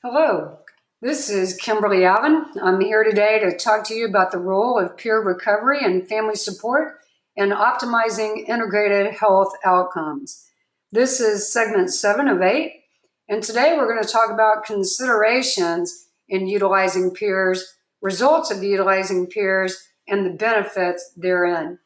Hello, this is Kimberly Allen. I'm here today to talk to you about the role of peer recovery and family support in optimizing integrated health outcomes. This is segment 7 of 8, and today we're going to talk about considerations in utilizing peers, results of utilizing peers, and the benefits therein.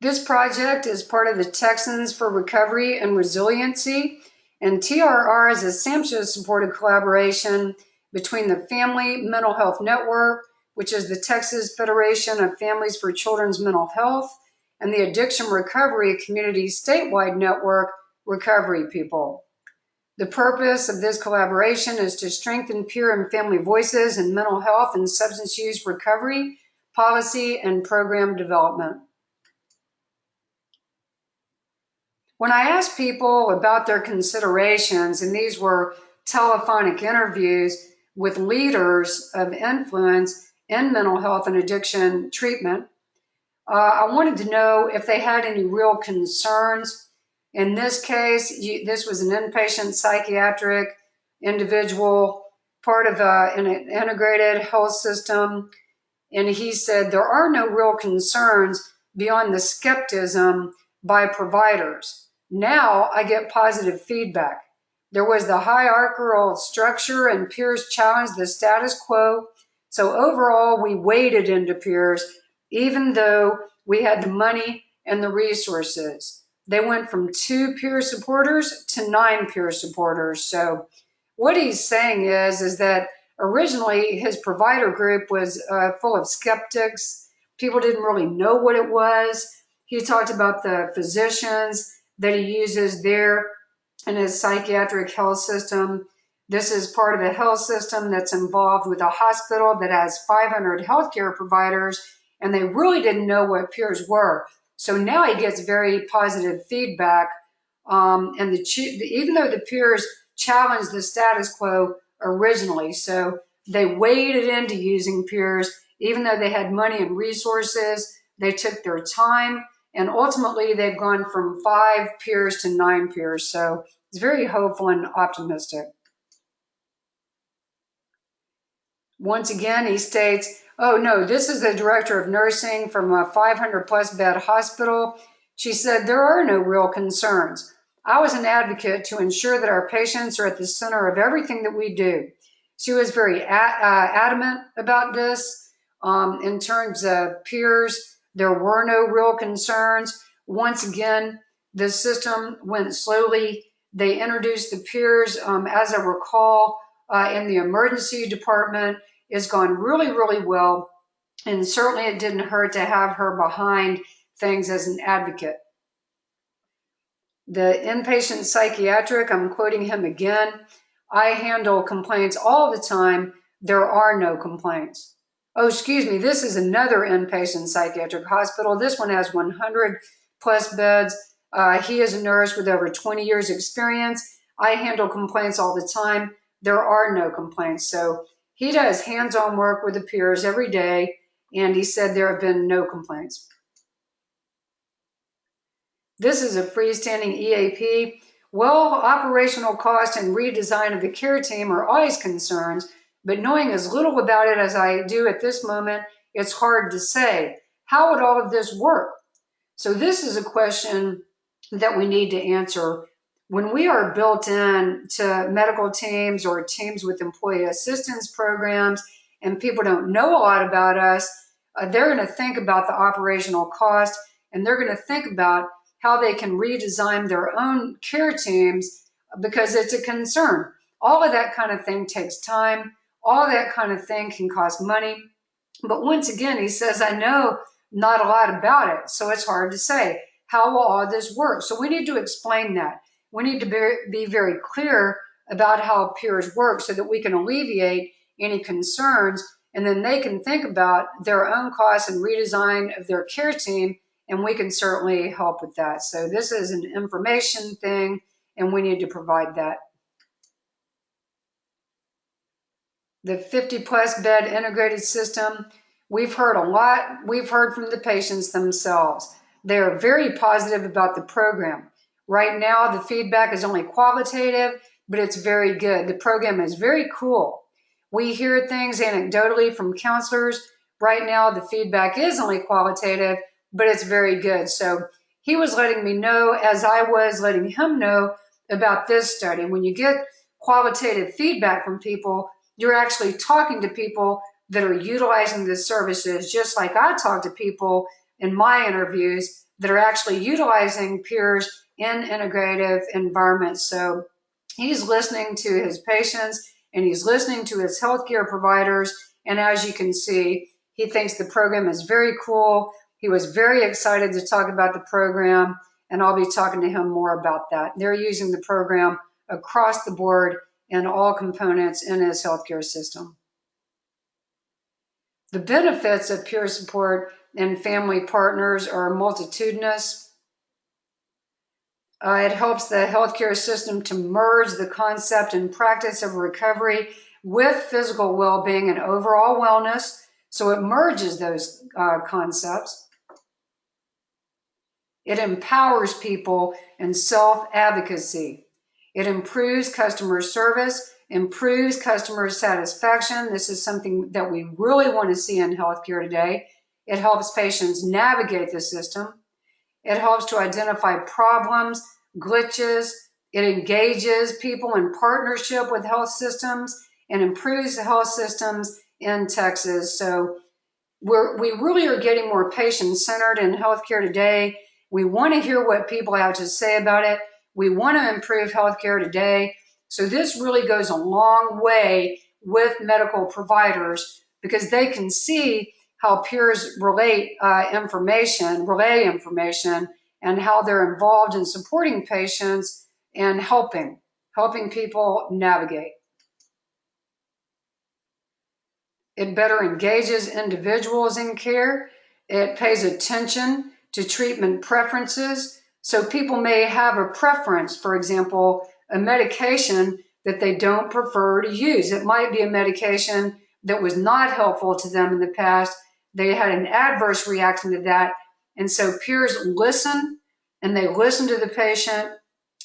This project is part of the Texans for Recovery and Resiliency, and TRR is a SAMHSA-supported collaboration between the Family Mental Health Network, which is the Texas Federation of Families for Children's Mental Health, and the Addiction Recovery Community statewide network, RecoveryPeople. The purpose of this collaboration is to strengthen peer and family voices in mental health and substance use recovery, policy, and program development. When I asked people about their considerations, and these were telephonic interviews with leaders of influence in mental health and addiction treatment, I wanted to know if they had any real concerns. In this case, this was an inpatient psychiatric individual, part of an integrated health system, and he said there are no real concerns beyond the skepticism by providers. Now I get positive feedback. There was the hierarchical structure and peers challenged the status quo. So overall, we waded into peers, even though we had the money and the resources. They went from 2 peer supporters to 9 peer supporters. So what he's saying is that originally his provider group was full of skeptics. People didn't really know what it was. He talked about the physicians that he uses there in his psychiatric health system. This is part of a health system that's involved with a hospital that has 500 healthcare providers, and they really didn't know what peers were. So now he gets very positive feedback, and even though the peers challenged the status quo originally, so they waded into using peers, even though they had money and resources, they took their time. And ultimately, they've gone from 5 peers to 9 peers. So it's very hopeful and optimistic. Once again, he states, oh no, this is the director of nursing from a 500 plus bed hospital. She said, there are no real concerns. I was an advocate to ensure that our patients are at the center of everything that we do. She was very adamant about this. In terms of peers, there were no real concerns. Once again, the system went slowly. They introduced the peers, as I recall, in the emergency department. It's gone really, really well. And certainly it didn't hurt to have her behind things as an advocate. The inpatient psychiatric, I'm quoting him again, I handle complaints all the time. There are no complaints. Oh, excuse me, this is another inpatient psychiatric hospital. This one has 100 plus beds. He is a nurse with over 20 years experience. I handle complaints all the time. There are no complaints. So he does hands-on work with the peers every day, and he said there have been no complaints. This is a freestanding EAP. Well, operational cost and redesign of the care team are always concerns, but knowing as little about it as I do at this moment, it's hard to say. How would all of this work? So this is a question that we need to answer. When we are built in to medical teams or teams with employee assistance programs and people don't know a lot about us, they're going to think about the operational cost, and they're going to think about how they can redesign their own care teams because it's a concern. All of that kind of thing takes time. All of that kind of thing can cost money. But once again, he says, I know not a lot about it, so it's hard to say. How will all this work? So we need to explain that. We need to be very clear about how peers work so that we can alleviate any concerns, and then they can think about their own costs and redesign of their care team, and we can certainly help with that. So this is an information thing, and we need to provide that. The 50 plus bed integrated system, we've heard a lot. We've heard from the patients themselves. They are very positive about the program. Right now, the feedback is only qualitative, but it's very good. The program is very cool. We hear things anecdotally from counselors. Right now, the feedback is only qualitative, but it's very good. So he was letting me know, as I was letting him know about this study. When you get qualitative feedback from people, you're actually talking to people that are utilizing the services, just like I talk to people in my interviews that are actually utilizing peers in integrative environments. So he's listening to his patients and he's listening to his healthcare providers. And as you can see, he thinks the program is very cool. He was very excited to talk about the program, and I'll be talking to him more about that. They're using the program across the board in all components in his healthcare system. The benefits of peer support and family partners are multitudinous. It helps the healthcare system to merge the concept and practice of recovery with physical well-being and overall wellness. So it merges those concepts. It empowers people in self-advocacy. It improves customer service, improves customer satisfaction. This is something that we really want to see in healthcare today. It helps patients navigate the system. It helps to identify problems, glitches. It engages people in partnership with health systems and improves the health systems in Texas. So we really are getting more patient-centered in healthcare today. We want to hear what people have to say about it. We want to improve healthcare today. So this really goes a long way with medical providers because they can see how peers relay information, and how they're involved in supporting patients and helping people navigate. It better engages individuals in care. It pays attention to treatment preferences. So people may have a preference, for example, a medication that they don't prefer to use. It might be a medication that was not helpful to them in the past. They had an adverse reaction to that. And so peers listen, and they listen to the patient,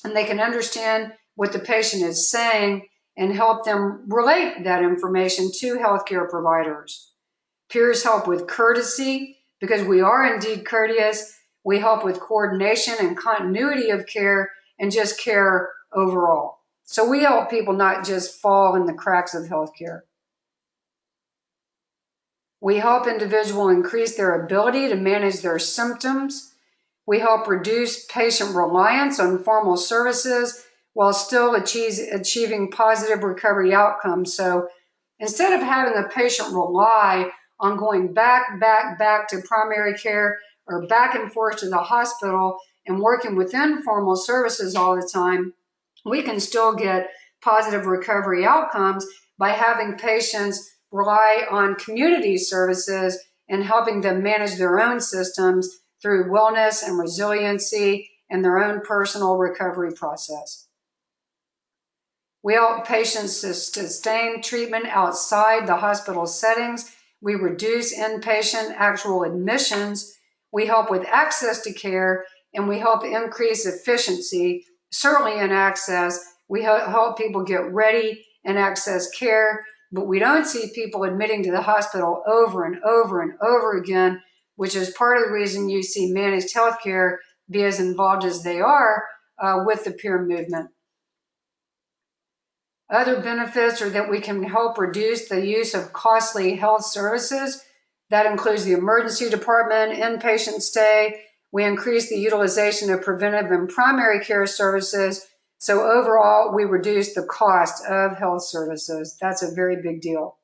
and they can understand what the patient is saying and help them relate that information to healthcare providers. Peers help with courtesy because we are indeed courteous. We help with coordination and continuity of care and just care overall. So we help people not just fall in the cracks of healthcare. We help individuals increase their ability to manage their symptoms. We help reduce patient reliance on formal services while still achieving positive recovery outcomes. So instead of having a patient rely on going back to primary care or back and forth to the hospital and working with informal services all the time, we can still get positive recovery outcomes by having patients rely on community services and helping them manage their own systems through wellness and resiliency and their own personal recovery process. We help patients to sustain treatment outside the hospital settings. We reduce inpatient actual admissions. We help with access to care, and we help increase efficiency, certainly in access. We help people get ready and access care, but we don't see people admitting to the hospital over and over and over again, which is part of the reason you see managed healthcare be as involved as they are with the peer movement. Other benefits are that we can help reduce the use of costly health services. That includes the emergency department, inpatient stay. We increase the utilization of preventive and primary care services. So overall, we reduce the cost of health services. That's a very big deal.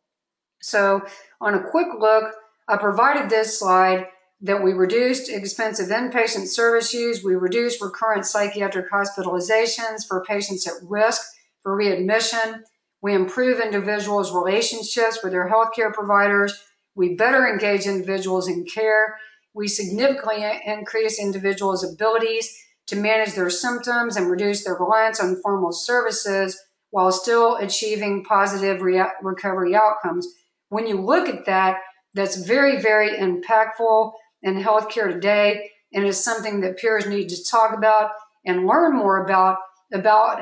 So on a quick look, I provided this slide that we reduced expensive inpatient service use. We reduced recurrent psychiatric hospitalizations for patients at risk for readmission. We improve individuals' relationships with their healthcare providers. We better engage individuals in care. We significantly increase individuals' abilities to manage their symptoms and reduce their reliance on formal services while still achieving positive recovery outcomes. When you look at that, that's very, very impactful in healthcare today, and is something that peers need to talk about and learn more about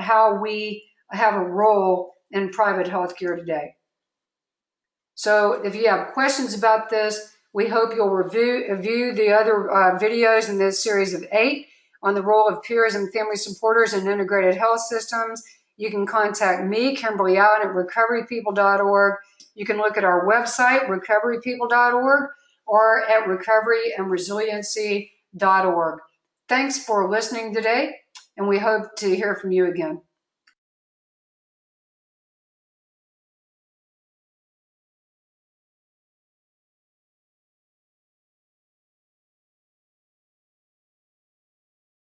how we have a role in private healthcare today. So if you have questions about this, we hope you'll review the other videos in this series of 8 on the role of peers and family supporters in integrated health systems. You can contact me, Kimberly Allen, at recoverypeople.org. You can look at our website, recoverypeople.org, or at recoveryandresiliency.org. Thanks for listening today, and we hope to hear from you again.